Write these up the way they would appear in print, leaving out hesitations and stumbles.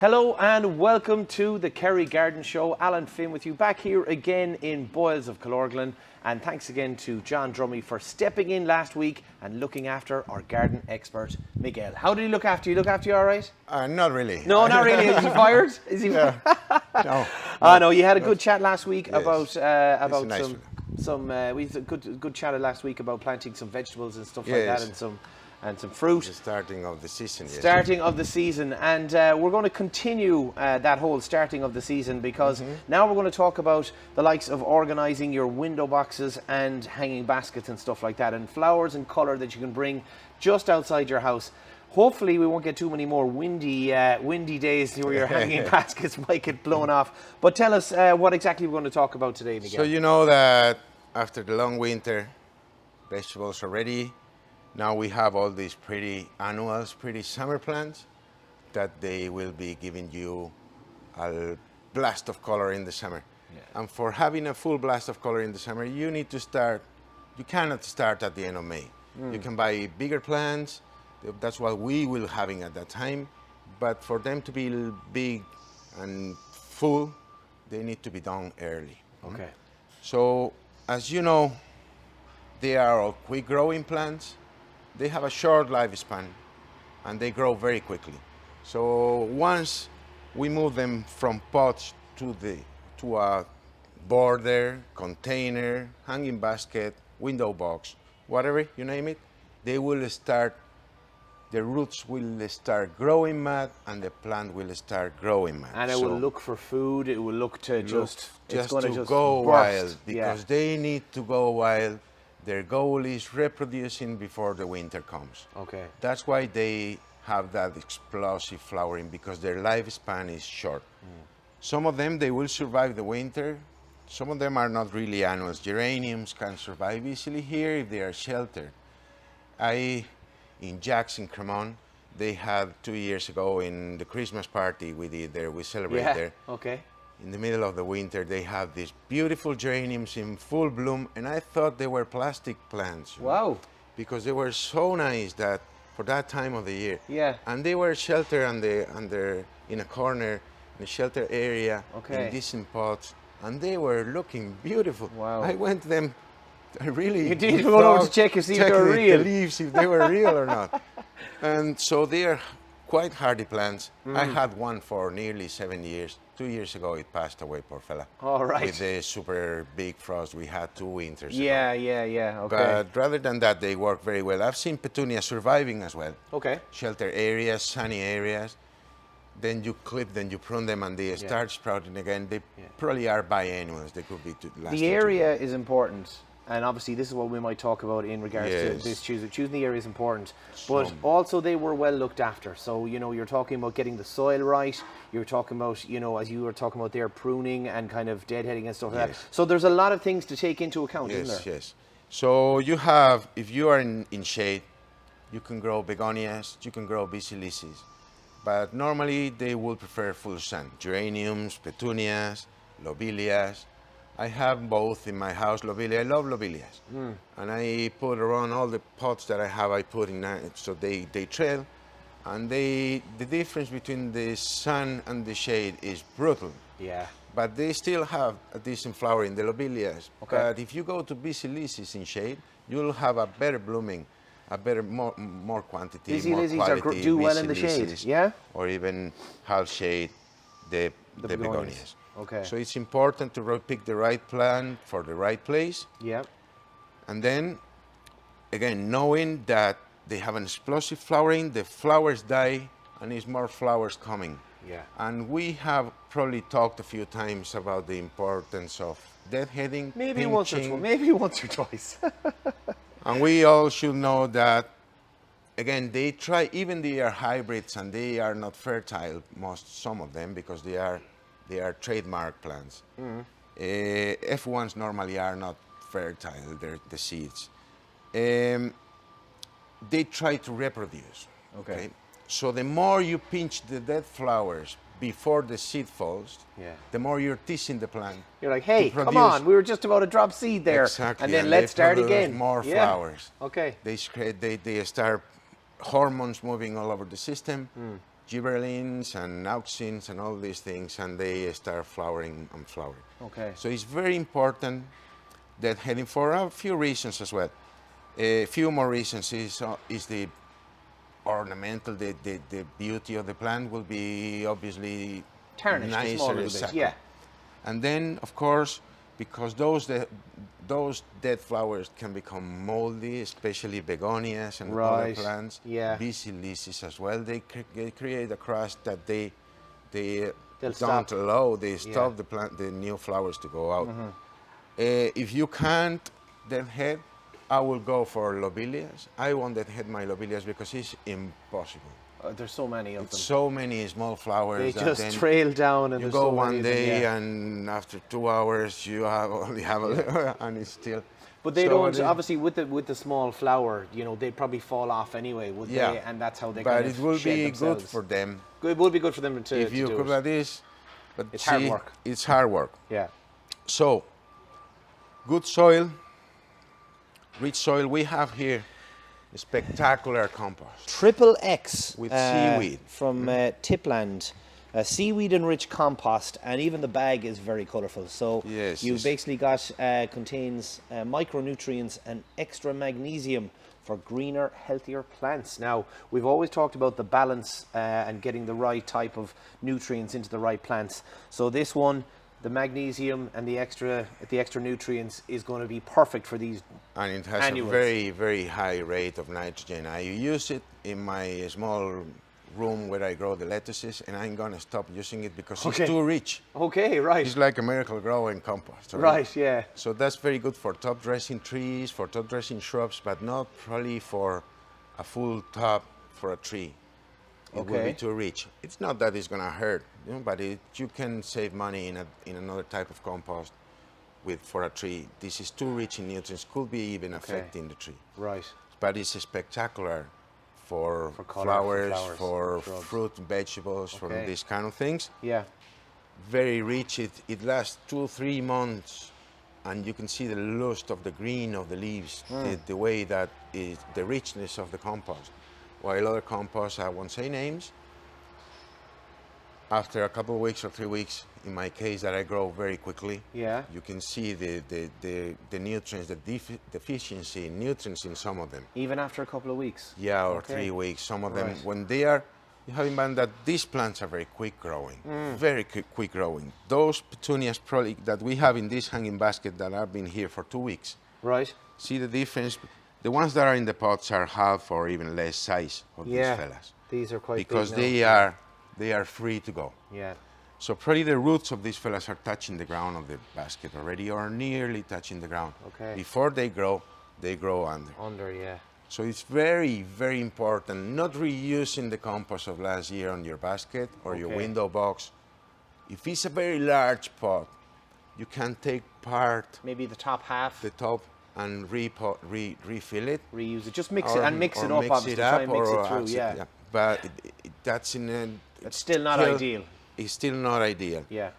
Hello and welcome to the Kerry Garden Show. Alan Finn with you back here again in Boyles of Killorglin. And thanks again to John Drummy for stepping in last week and looking after our garden expert, Miguel. How did he look after you? Look after you all right? Not really. No, not really. Is he fired? Is he? Yeah. No. No, you had a good chat last week Yes. about Nice we had a good chat last week about planting some vegetables and stuff like Yes. that and some fruit. The starting of the season. Yes. Starting of the season, and we're going to continue that whole starting of the season because now we're going to talk about the likes of organising your window boxes and hanging baskets and stuff like that, and flowers and colour that you can bring just outside your house. Hopefully we won't get too many more windy days where your hanging baskets might get blown off. But tell us what exactly we're going to talk about today, Miguel. So you know that after the long winter, vegetables are ready. Now we have all these pretty annuals, pretty summer plants that they will be giving you a blast of color in the summer. Yeah. And for having a full blast of color in the summer, you need to start, you cannot start at the end of May. You can buy bigger plants, that's what we will having at that time, but for them to be big and full, they need to be done early. Okay. So, as you know, they are all quick growing plants. They have a short lifespan and they grow very quickly. So once we move them from pots to a border, container, hanging basket, window box, whatever, you name it, they will start, the roots will start growing mad and the plant will start growing mad. And it will look for food, it will look to just go wild, burst. because they need to go wild. Their goal is reproducing before the winter comes. Okay. That's why they have that explosive flowering, because their lifespan is short. Some of them, they will survive the winter. Some of them are not really annuals. Geraniums can survive easily here if they are sheltered. In Jackson, Cremon, they had 2 years ago in the Christmas party we did there, we celebrated there. Okay. In the middle of the winter, they have these beautiful geraniums in full bloom, and I thought they were plastic plants. Wow. Because they were so nice that for that time of the year. Yeah. And they were sheltered in a corner, in a shelter area, Okay. in decent pots, and they were looking beautiful. Wow. I went to them, I really... You did go over to check if they were real. The leaves, if they were real or not. And so they are quite hardy plants. I had one for nearly 7 years. 2 years ago it passed away, poor fella. All right. With the super big frost we had 2 winters ago. Yeah. Okay. But rather than that, they work very well. I've seen petunias surviving as well. Okay. Shelter areas, sunny areas. Then you clip them, you prune them, and they start sprouting again. They probably are biennials. They could be lasting. The area is important. And obviously this is what we might talk about in regards to Yes. this choosing the area is important. But also they were well looked after. So, you know, you're talking about getting the soil right. You're talking about, you know, as you were talking about there, pruning and kind of deadheading and stuff like that. So there's a lot of things to take into account, isn't there? Yes. So you have, if you are in shade, you can grow begonias, you can grow basiliscus. But normally they will prefer full sun. Geraniums, petunias, lobelias. I have both in my house, lobelia. I love lobelias. And I put around all the pots that I have, I put in, so they trail. And the difference between the sun and the shade is brutal. Yeah. But they still have a decent flower in the lobelias. Okay. But if you go to basiliscus in shade, you'll have a better blooming, a better, more quantity, more Basiliscus quality. do well in the shade, basiliscus, yeah? Or even half shade, the begonias. begonias. Okay. So it's important to pick the right plant for the right place. Yeah. And then, again, knowing that they have an explosive flowering, the flowers die, and there's more flowers coming. Yeah. And we have probably talked a few times about the importance of deadheading, Maybe once or twice. And we all should know that, again, they try, even they are hybrids and they are not fertile, some of them, because they are trademark plants. F1s normally are not fertile, they're the seeds. They try to reproduce. Okay. So the more you pinch the dead flowers before the seed falls, the more you're teasing the plant. You're like, hey, come on, we were just about to drop seed there. Exactly. And then let's start again. More flowers. Okay. They start hormones moving all over the system. gibberellins and auxins and all these things, and they start flowering and flowering. Okay. So it's very important that heading for a few reasons as well. A few more reasons is the ornamental, the beauty of the plant will be obviously Tarnished a small nicer, little bit, exactly. yeah. And then, of course, because those dead flowers can become moldy, especially begonias and other plants. Yeah. Basilisks as well. They create a crust that they don't stop. allow. They stop the new flowers to go out. If you can't deadhead, I will go for lobelias. I won't deadhead my lobelias because it's impossible. There's so many of them. So many small flowers. They that just then trail down, and you there's go so many one of them, day, yeah. and after 2 hours, you only have a little, and it's still. But they So don't, it- obviously, with the small flower, you know, they'd probably fall off anyway, would Yeah. they? And that's how they But kind it of will shed be themselves. good for them It would be good for them to if you do cook it. like this. But It's see, hard work. It's hard work. Yeah. So, good soil, rich soil. We have here spectacular compost. Triple X With seaweed. from Tipland. Seaweed enriched compost, and even the bag is very colourful. So Yes, you yes. basically got contains micronutrients and extra magnesium for greener, healthier plants. Now, we've always talked about the balance and getting the right type of nutrients into the right plants. So this one, the magnesium and the extra nutrients is going to be perfect for these. And it has Annuals. a very, very high rate of nitrogen. I use it in my small room where I grow the lettuces, and I'm going to stop using it because Okay. it's too rich. Okay, right. It's like a miracle grow in compost. Right, yeah. So that's very good for top dressing trees, for top dressing shrubs, but not probably for a full top for a tree. It will Okay. be too rich. It's not that it's going to hurt, you know, but you can save money in another type of compost for a tree. This is too rich in nutrients, could be even affecting the tree. Right. But it's spectacular for colour, flowers, for for shrubs. fruit, vegetables, for Okay. these kind of things. Yeah. Very rich. It lasts 2-3 months, and you can see the lust of the green of the leaves, the way that is the richness of the compost. While other composts, I won't say names, after a couple of weeks or 3 weeks, in my case, that I grow very quickly, Yeah. you can see the nutrients, the deficiency in nutrients in some of them. Even after a couple of weeks. Yeah, or Okay. 3 weeks. Some of them, Right. when they are, you have in mind that these plants are very quick growing, very quick growing. Those petunias probably that we have in this hanging basket that have been here for 2 weeks, Right. see the difference? The ones that are in the pots are half or even less size of Yeah. these fellas These are quite because big now. they are free to go. Yeah. So probably the roots of these fellas are touching the ground of the basket already, or nearly touching the ground. Okay. Before they grow under. Under, yeah. So it's very, very important not reusing the compost of last year on your basket or your Okay. window box. If it's a very large pot, you can take part Maybe the top half, the top and refill it. reuse it. Just mix or- it and mix or it up, mix obviously. it Try up and mix or it through, accept- yeah. But that's It's still not ideal. It's still not ideal. Yeah.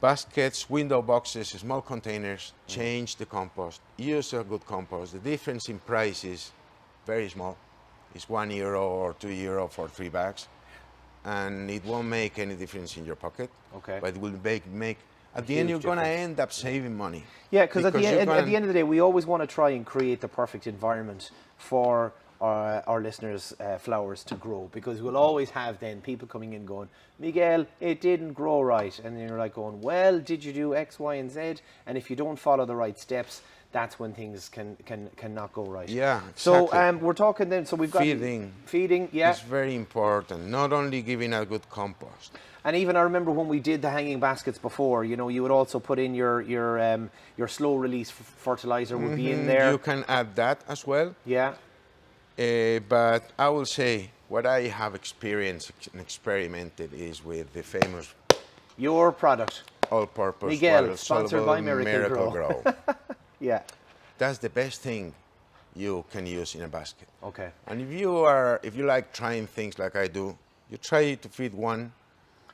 Baskets, window boxes, small containers, change the compost. Use a good compost. The difference in price is very small. It's €1 or €2 for 3 bags. And it won't make any difference in your pocket. Okay. But it will make at the end, you're huge going to difference. end up saving money. Yeah, because at the you're end gonna- of the day, we always want to try and create the perfect environment for our listeners' flowers to grow, because we'll always have then people coming in going, Miguel, it didn't grow right, and then you're like going, well, did you do X, Y, and Z? And if you don't follow the right steps, that's when things can not go right. Yeah, So exactly. we're talking then. So we've got feeding, yeah. It's very important. Not only giving a good compost. And even I remember when we did the hanging baskets before, you know, you would also put in your slow release fertilizer would be in there. You can add that as well. Yeah. But I will say what I have experienced and experimented is with the famous Your product. all-purpose Miguel, water sponsored soluble by Miracle Grow. Yeah. That's the best thing you can use in a basket. Okay. And if you like trying things like I do, you try to feed one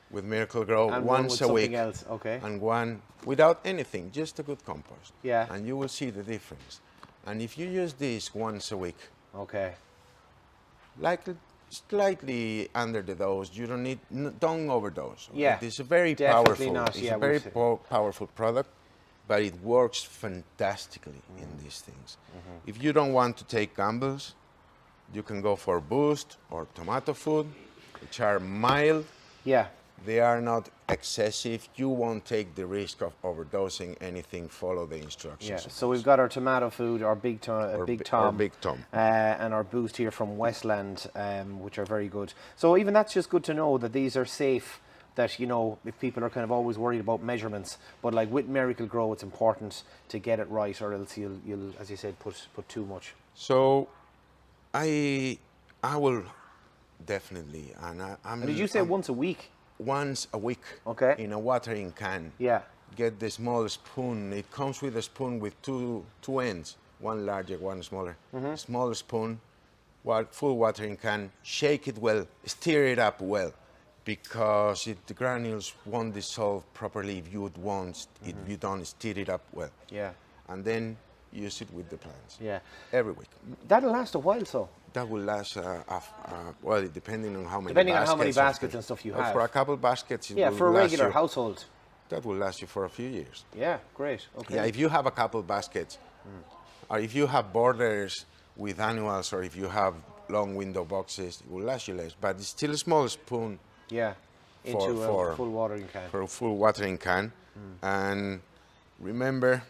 with Miracle Grow And one once with a week, something else. Okay. and one without anything, just a good compost. Yeah. And you will see the difference. And if you use this once a week, Okay. like slightly under the dose. You don't need, don't overdose. Okay? Yeah, It's a very definitely powerful, not. it's Yeah, a very we've seen- powerful product, but it works fantastically in these things. If you don't want to take gambles, you can go for Boost or tomato food, which are mild. Yeah. They are not excessive. You won't take the risk of overdosing anything. Follow the instructions. Yeah, so we've got our tomato food, our Big Tom, Big Tom. And our Boost here from Westland, which are very good. So even that's just good to know that these are safe. That, you know, if people are kind of always worried about measurements, but like with Miracle Grow, it's important to get it right, or else you'll as you said, put too much. So, I will definitely, and I'm. And did you say once a week? Once a week. Okay. In a watering can. Yeah. Get the small spoon. It comes with a spoon with two ends, one larger, one smaller. Small spoon, full watering can. Shake it well, stir it up well, because the granules won't dissolve properly if you don't stir it up well. Yeah. And then use it with the plants. Yeah. Every week. That'll last a while, so. That will last, well, depending on how many Depending on baskets. how many baskets and stuff you have. For a couple baskets, it Yeah, will for a last regular you, household. that will last you for a few years. Yeah, great. Okay. Yeah, if you have a couple baskets, or if you have borders with annuals, or if you have long window boxes, it will last you less. But it's still a small spoon. Yeah. Into a full watering can. For a full watering can. And remember,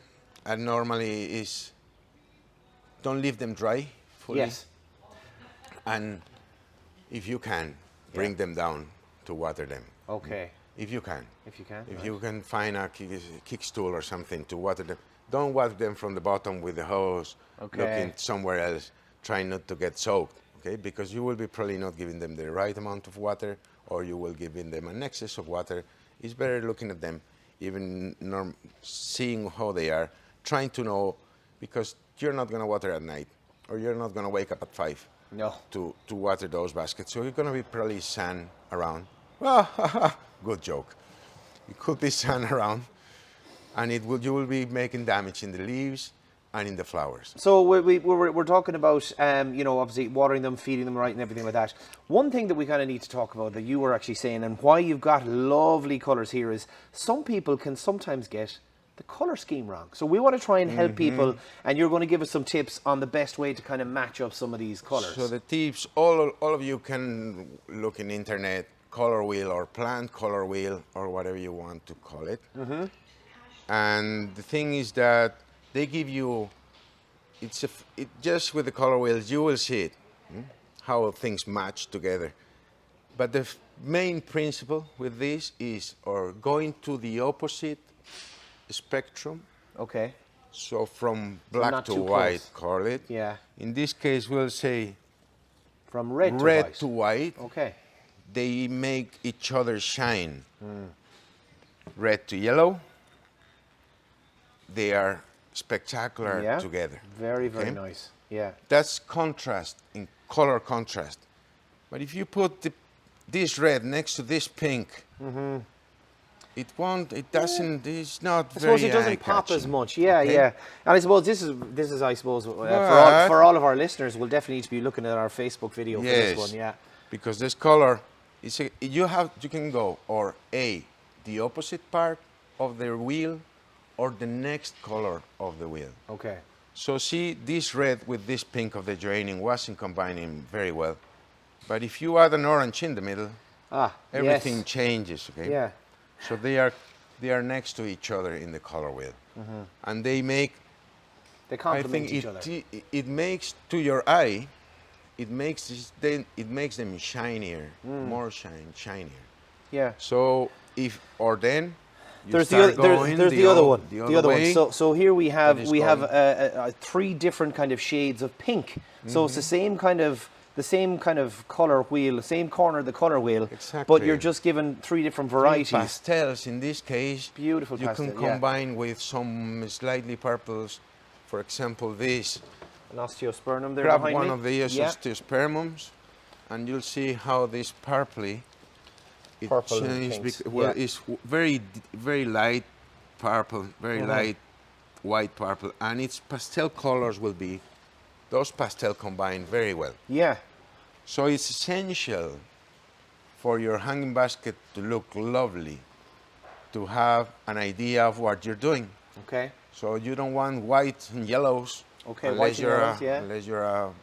and normally is, don't leave them dry fully. Yes. And if you can, bring them down to water them. Okay. If you can. If you can. If right. you can find a kick stool or something to water them. Don't water them from the bottom with the hose, Okay. looking somewhere else, trying not to get soaked, okay? Because you will be probably not giving them the right amount of water, or you will giving them an excess of water. It's better looking at them, even seeing how they are, trying to know, because you're not going to water at night, or you're not going to wake up at 5. No. To water those baskets. So you're going to be probably sand around. Good joke. It could be sand around, and you will be making damage in the leaves and in the flowers. So we're talking about, you know, obviously watering them, feeding them right and everything like that. One thing that we kind of need to talk about that you were actually saying, and why you've got lovely colours here, is some people can sometimes get the colour scheme wrong. So we want to try and help people, and you're going to give us some tips on the best way to kind of match up some of these colours. So the tips, all of you can look in internet, color wheel or plant color wheel or whatever you want to call it. And the thing is that they give you, just with the color wheels, you will see it, how things match together. But the main principle with this is, or going to the opposite spectrum. Okay. So from black not to too white, close. call it. Yeah. In this case, we'll say From red to white. Okay. They make each other shine. Red to yellow. They are spectacular together. Very, very nice. Yeah. That's contrast, in color contrast. But if you put this red next to this pink, it's not I very suppose it doesn't pop eye-catching. as much. Yeah, Okay? yeah. And I suppose this is I suppose for all of our listeners, we'll definitely need to be looking at our Facebook video for this one. Yeah. Because this color you can go or the opposite part of the wheel or the next color of the wheel. Okay. So see, this red with this pink of the geranium wasn't combining very well. But if you add an orange in the middle, everything changes, okay? Yeah. So they are next to each other in the color wheel. And they complement each other. It makes, to your eye, it makes them shinier, more shinier. Yeah. So then There's the other one. The other one. So here we have three different kind of shades of pink. So it's the same kind of color wheel, the same corner of the color wheel. Exactly. But you're just given three different varieties. Pastels in this case. Beautiful pastel. You can combine with some slightly purples. For example, this. An osteospermum there Grab behind one me. of the osteospermums, and you'll see how this purple changes. Well, it's very, very light purple, very light white purple, and its pastel colors will be, those pastel combine very well. Yeah. So it's essential for your hanging basket to look lovely, to have an idea of what you're doing. Okay. So you don't want white and yellows. Okay, unless white and you're yellows, yeah. Unless you're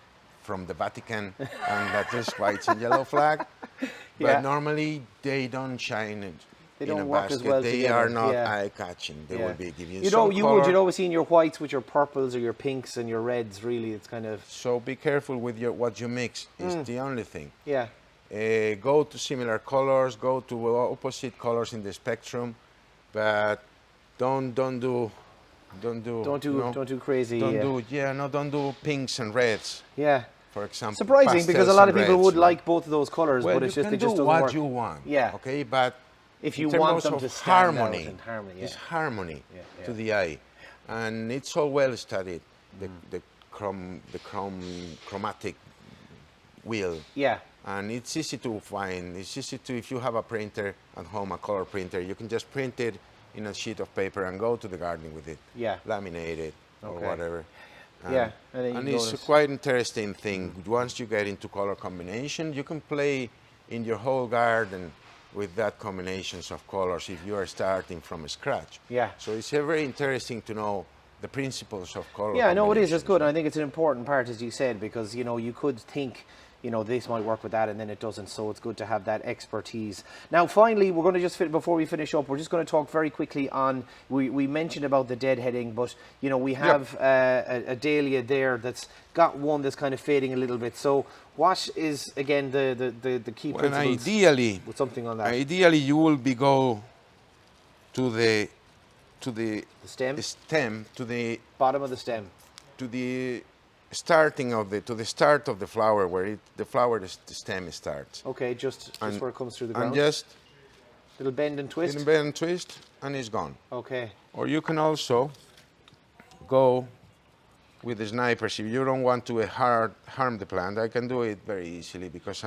from the Vatican and that is white and yellow flag. But Yeah. normally they don't shine They in a don't work basket. as well They together, are not yeah. eye-catching. They will be giving you You some know, color. you'd always see in your whites with your purples or your pinks and your reds. Really, it's kind of So be careful with what you mix. Is the only thing. yeah. Go to similar colors. Go to opposite colors in the spectrum, but don't do Don't do crazy. don't do pinks and reds. Yeah. For example, Surprising because a lot of pastels and people would reds, like both of those colors, well, but it's you just can it just do doesn't what work. you want. Yeah. Okay, but If in you terms want them of to stand out harmony, in harmony, yeah. it's harmony Yeah. to the eye, and it's all well studied. The chromatic wheel. Yeah. And it's easy to find. It's easy to, if you have a printer at home, a color printer, you can just print it in a sheet of paper and go to the garden with it. Yeah. Laminate it or Okay. whatever. Yeah, and then and you it's notice. a quite interesting thing. Once you get into color combination, you can play in your whole garden with that combinations of colors if you are starting from scratch. Yeah. So it's very interesting to know the principles of color. Yeah, no, it is. It's combinations. good. And I think it's an important part, as you said, because, you know, you could think, you know, this might work with that and then it doesn't. So it's good to have that expertise. Now, finally, we're going to just, before we finish up, we're just going to talk very quickly on, we mentioned about the deadheading, but, you know, we have a dahlia there that's got one that's kind of fading a little bit. So what is, again, the key Well, principles ideally, with something on that? ideally you will be go to the The stem? to the Bottom of the stem. to the starting of the start of the flower where the stem starts. Okay, just where it comes through the ground. And just Little bend and twist. little bend and twist and it's gone. Okay. Or you can also go with the snipers if you don't want to harm the plant. I can do it very easily because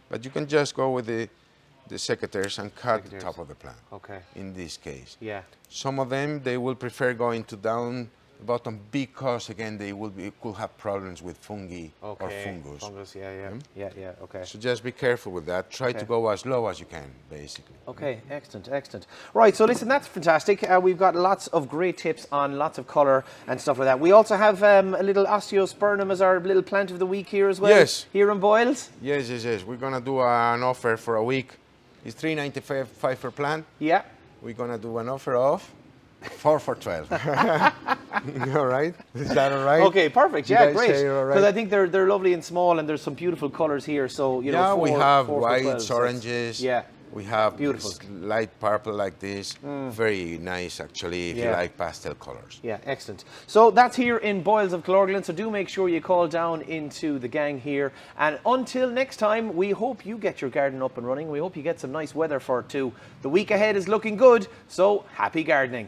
but you can just go with the secateurs and cut the top of the plant. Okay. In this case. Yeah. Some of them, they will prefer going to down the bottom because, again, they could have problems with fungi or fungus. Fungus, yeah, okay. So just be careful with that. Try to go as low as you can, basically. Okay, excellent, excellent. Right, so listen, that's fantastic. We've got lots of great tips on lots of colour and stuff like that. We also have a little osteospermum as our little plant of the week here as well. Yes. Here in Boyles. Yes. We're going to do an offer for a week. It's $3.95 per plant. Yeah. We're going to do an offer of 4 for 12. All right? Is that all right? Okay, perfect. Did Yeah, I great. say all right? Because I think they're lovely and small, and there's some beautiful colours here. So you know, we have 4 for whites, 12, so oranges. yeah. We have Beautiful. light purple like this. Very nice, actually, if you like pastel colors. Yeah, excellent. So that's here in Boyles of Killorglin. So do make sure you call down into the gang here. And until next time, we hope you get your garden up and running. We hope you get some nice weather for it too. The week ahead is looking good. So happy gardening.